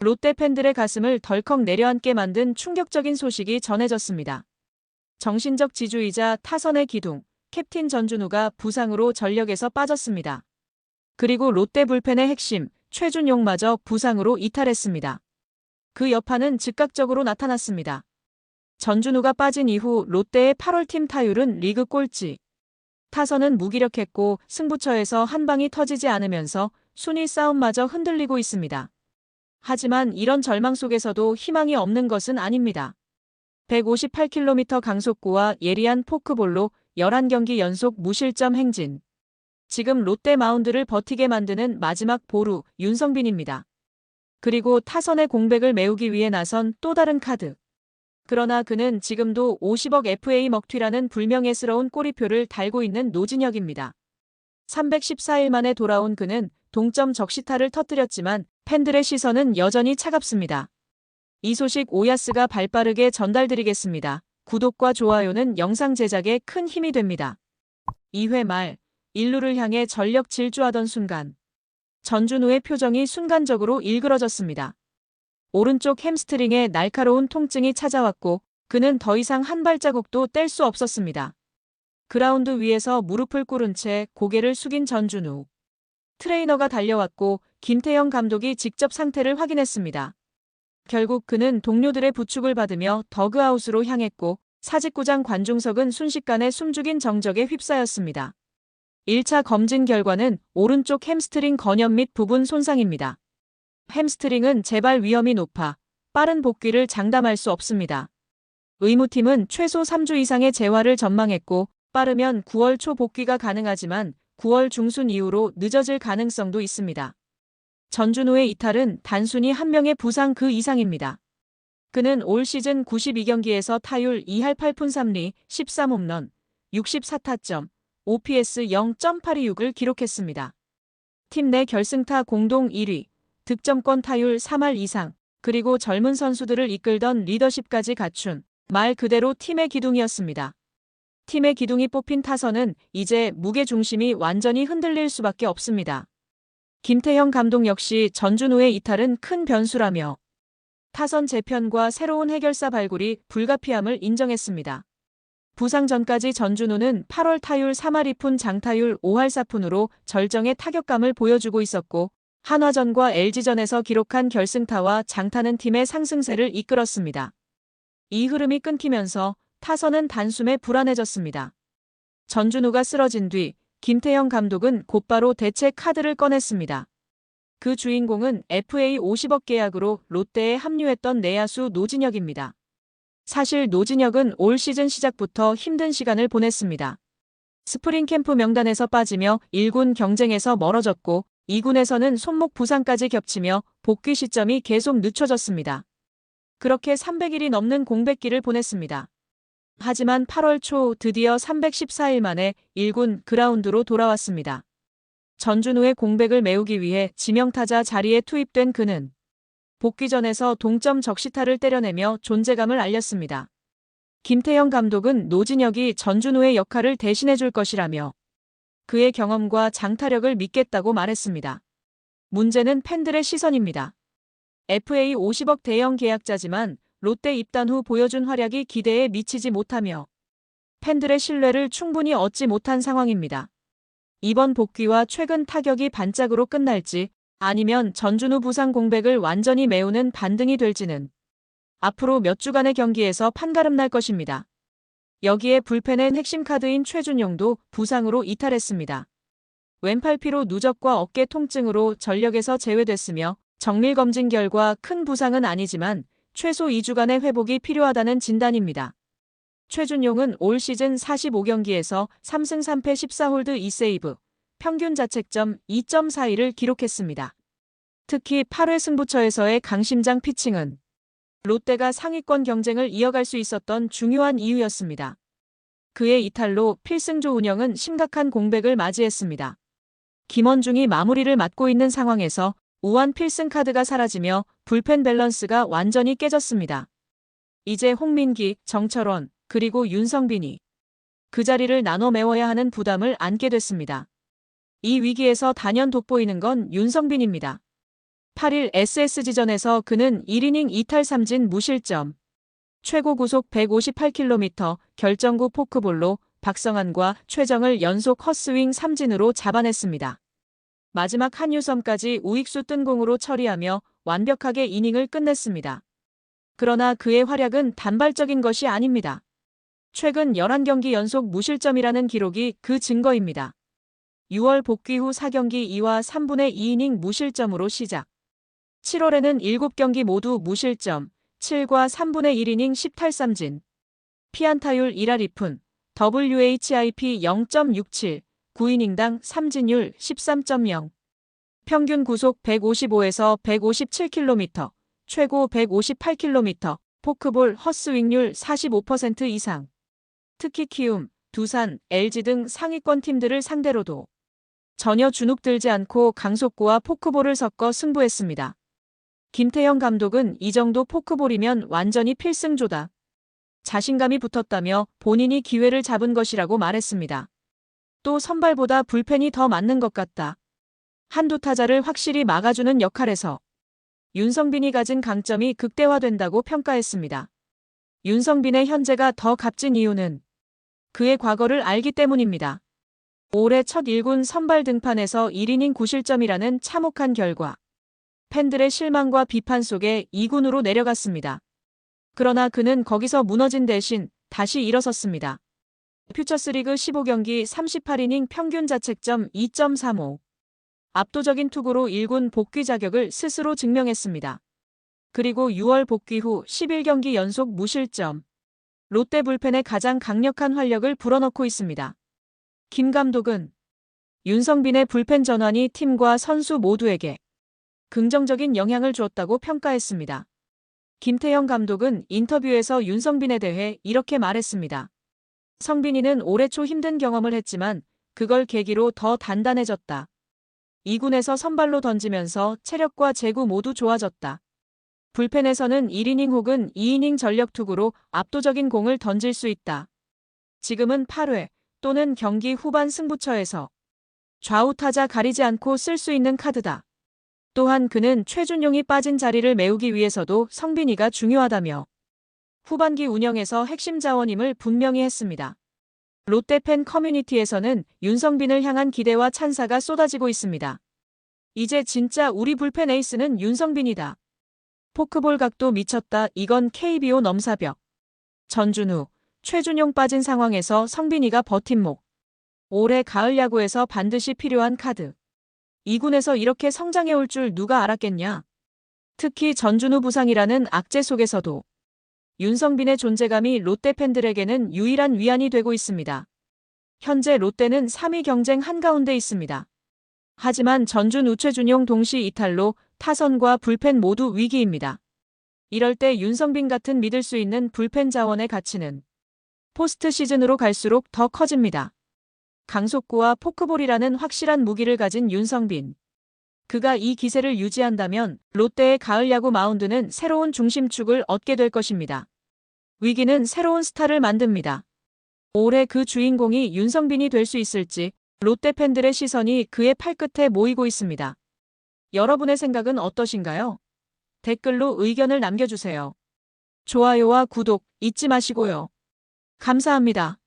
롯데 팬들의 가슴을 덜컥 내려앉게 만든 충격적인 소식이 전해졌습니다. 정신적 지주이자 타선의 기둥, 캡틴 전준우가 부상으로 전력에서 빠졌습니다. 그리고 롯데 불펜의 핵심, 최준용마저 부상으로 이탈했습니다. 그 여파는 즉각적으로 나타났습니다. 전준우가 빠진 이후 롯데의 8월 팀 타율은 리그 꼴찌. 타선은 무기력했고 승부처에서 한 방이 터지지 않으면서 순위 싸움마저 흔들리고 있습니다. 하지만 이런 절망 속에서도 희망이 없는 것은 아닙니다. 158km 강속구와 예리한 포크볼로 11경기 연속 무실점 행진. 지금 롯데 마운드를 버티게 만드는 마지막 보루 윤성빈입니다. 그리고 타선의 공백을 메우기 위해 나선 또 다른 카드. 그러나 그는 지금도 50억 FA 먹튀라는 불명예스러운 꼬리표를 달고 있는 노진혁입니다. 314일 만에 돌아온 그는 동점 적시타를 터뜨렸지만 팬들의 시선은 여전히 차갑습니다. 이 소식 오야스가 발빠르게 전달드리겠습니다. 구독과 좋아요는 영상 제작에 큰 힘이 됩니다. 2회 말 1루를 향해 전력 질주하던 순간 전준우의 표정이 순간적으로 일그러졌습니다. 오른쪽 햄스트링에 날카로운 통증이 찾아왔고 그는 더 이상 한 발자국도 뗄 수 없었습니다. 그라운드 위에서 무릎을 꿇은 채 고개를 숙인 전준우. 트레이너가 달려왔고 김태형 감독이 직접 상태를 확인했습니다. 결국 그는 동료들의 부축을 받으며 더그아웃으로 향했고 사직구장 관중석은 순식간에 숨죽인 정적에 휩싸였습니다. 1차 검진 결과는 오른쪽 햄스트링 건염 및 부분 손상입니다. 햄스트링은 재발 위험이 높아 빠른 복귀를 장담할 수 없습니다. 의무팀은 최소 3주 이상의 재활을 전망했고 빠르면 9월 초 복귀가 가능하지만 9월 중순 이후로 늦어질 가능성도 있습니다. 전준우의 이탈은 단순히 한 명의 부상 그 이상입니다. 그는 올 시즌 92경기에서 타율 2할 8푼 3리, 13홈런, 64타점, OPS 0.826을 기록했습니다. 팀 내 결승타 공동 1위, 득점권 타율 3할 이상, 그리고 젊은 선수들을 이끌던 리더십까지 갖춘 말 그대로 팀의 기둥이었습니다. 팀의 기둥이 뽑힌 타선은 이제 무게중심이 완전히 흔들릴 수밖에 없습니다. 김태형 감독 역시 전준우의 이탈은 큰 변수라며 타선 재편과 새로운 해결사 발굴이 불가피함을 인정했습니다. 부상 전까지 전준우는 8월 타율 3할 2푼 장타율 5할 4푼으로 절정의 타격감을 보여주고 있었고 한화전과 LG전에서 기록한 결승타와 장타는 팀의 상승세를 이끌었습니다. 이 흐름이 끊기면서 타선은 단숨에 불안해졌습니다. 전준우가 쓰러진 뒤 김태형 감독은 곧바로 대체 카드를 꺼냈습니다. 그 주인공은 FA 50억 계약으로 롯데에 합류했던 내야수 노진혁입니다. 사실 노진혁은 올 시즌 시작부터 힘든 시간을 보냈습니다. 스프링 캠프 명단에서 빠지며 1군 경쟁에서 멀어졌고 2군에서는 손목 부상까지 겹치며 복귀 시점이 계속 늦춰졌습니다. 그렇게 300일이 넘는 공백기를 보냈습니다. 하지만 8월 초 드디어 314일 만에 1군 그라운드로 돌아왔습니다. 전준우의 공백을 메우기 위해 지명타자 자리에 투입된 그는 복귀전에서 동점 적시타를 때려내며 존재감을 알렸습니다. 김태형 감독은 노진혁이 전준우의 역할을 대신해줄 것이라며 그의 경험과 장타력을 믿겠다고 말했습니다. 문제는 팬들의 시선입니다. FA 50억 대형 계약자지만 롯데 입단 후 보여준 활약이 기대에 미치지 못하며 팬들의 신뢰를 충분히 얻지 못한 상황입니다. 이번 복귀와 최근 타격이 반짝으로 끝날지 아니면 전준우 부상 공백을 완전히 메우는 반등이 될지는 앞으로 몇 주간의 경기에서 판가름 날 것입니다. 여기에 불펜의 핵심 카드인 최준용도 부상으로 이탈했습니다. 왼팔 피로 누적과 어깨 통증으로 전력에서 제외됐으며 정밀검진 결과 큰 부상은 아니지만 최소 2주간의 회복이 필요하다는 진단입니다. 최준용은 올 시즌 45경기에서 3승 3패 14홀드 2세이브, 평균 자책점 2.42를 기록했습니다. 특히 8회 승부처에서의 강심장 피칭은 롯데가 상위권 경쟁을 이어갈 수 있었던 중요한 이유였습니다. 그의 이탈로 필승조 운영은 심각한 공백을 맞이했습니다. 김원중이 마무리를 맡고 있는 상황에서 우한 필승 카드가 사라지며 불펜 밸런스가 완전히 깨졌습니다. 이제 홍민기, 정철원, 그리고 윤성빈이 그 자리를 나눠 메워야 하는 부담을 안게 됐습니다. 이 위기에서 단연 돋보이는 건 윤성빈입니다. 8일 SSG전에서 그는 1이닝 2탈 3진 무실점. 최고 구속 158km, 결정구 포크볼로 박성환과 최정을 연속 헛스윙 3진으로 잡아냈습니다. 마지막 한유섬까지 우익수 뜬 공으로 처리하며 완벽하게 이닝을 끝냈습니다. 그러나 그의 활약은 단발적인 것이 아닙니다. 최근 11경기 연속 무실점이라는 기록이 그 증거입니다. 6월 복귀 후 4경기 2와 3분의 2이닝 무실점으로 시작. 7월에는 7경기 모두 무실점, 7과 3분의 1이닝 10탈 3진. 피안타율 1할 2푼, WHIP 0.67, 9이닝당 3진율 13.0. 평균 구속 155에서 157km, 최고 158km, 포크볼 헛스윙률 45% 이상. 특히 키움, 두산, LG 등 상위권 팀들을 상대로도 전혀 주눅들지 않고 강속구와 포크볼을 섞어 승부했습니다. 김태형 감독은 이 정도 포크볼이면 완전히 필승조다. 자신감이 붙었다며 본인이 기회를 잡은 것이라고 말했습니다. 또 선발보다 불펜이 더 맞는 것 같다. 한두 타자를 확실히 막아주는 역할에서 윤성빈이 가진 강점이 극대화된다고 평가했습니다. 윤성빈의 현재가 더 값진 이유는 그의 과거를 알기 때문입니다. 올해 첫 1군 선발 등판에서 1이닝 9실점이라는 참혹한 결과. 팬들의 실망과 비판 속에 2군으로 내려갔습니다. 그러나 그는 거기서 무너진 대신 다시 일어섰습니다. 퓨처스리그 15경기 38이닝 평균 자책점 2.35. 압도적인 투구로 1군 복귀 자격을 스스로 증명했습니다. 그리고 6월 복귀 후 11경기 연속 무실점. 롯데 불펜에 가장 강력한 활력을 불어넣고 있습니다. 김 감독은 윤성빈의 불펜 전환이 팀과 선수 모두에게 긍정적인 영향을 주었다고 평가했습니다. 김태형 감독은 인터뷰에서 윤성빈에 대해 이렇게 말했습니다. 성빈이는 올해 초 힘든 경험을 했지만 그걸 계기로 더 단단해졌다. 2군에서 선발로 던지면서 체력과 제구 모두 좋아졌다. 불펜에서는 1이닝 혹은 2이닝 전력 투구로 압도적인 공을 던질 수 있다. 지금은 8회 또는 경기 후반 승부처에서 좌우 타자 가리지 않고 쓸 수 있는 카드다. 또한 그는 최준용이 빠진 자리를 메우기 위해서도 성빈이가 중요하다며 후반기 운영에서 핵심 자원임을 분명히 했습니다. 롯데 팬 커뮤니티에서는 윤성빈을 향한 기대와 찬사가 쏟아지고 있습니다. 이제 진짜 우리 불펜 에이스는 윤성빈이다. 포크볼 각도 미쳤다. 이건 KBO 넘사벽. 전준우, 최준용 빠진 상황에서 성빈이가 버팀목. 올해 가을 야구에서 반드시 필요한 카드. 2군에서 이렇게 성장해올 줄 누가 알았겠냐. 특히 전준우 부상이라는 악재 속에서도 윤성빈의 존재감이 롯데 팬들에게는 유일한 위안이 되고 있습니다. 현재 롯데는 3위 경쟁 한가운데 있습니다. 하지만 전준우, 최준용 동시 이탈로 타선과 불펜 모두 위기입니다. 이럴 때 윤성빈 같은 믿을 수 있는 불펜 자원의 가치는 포스트 시즌으로 갈수록 더 커집니다. 강속구와 포크볼이라는 확실한 무기를 가진 윤성빈. 그가 이 기세를 유지한다면 롯데의 가을 야구 마운드는 새로운 중심축을 얻게 될 것입니다. 위기는 새로운 스타를 만듭니다. 올해 그 주인공이 윤성빈이 될 수 있을지 롯데 팬들의 시선이 그의 팔끝에 모이고 있습니다. 여러분의 생각은 어떠신가요? 댓글로 의견을 남겨주세요. 좋아요와 구독 잊지 마시고요. 감사합니다.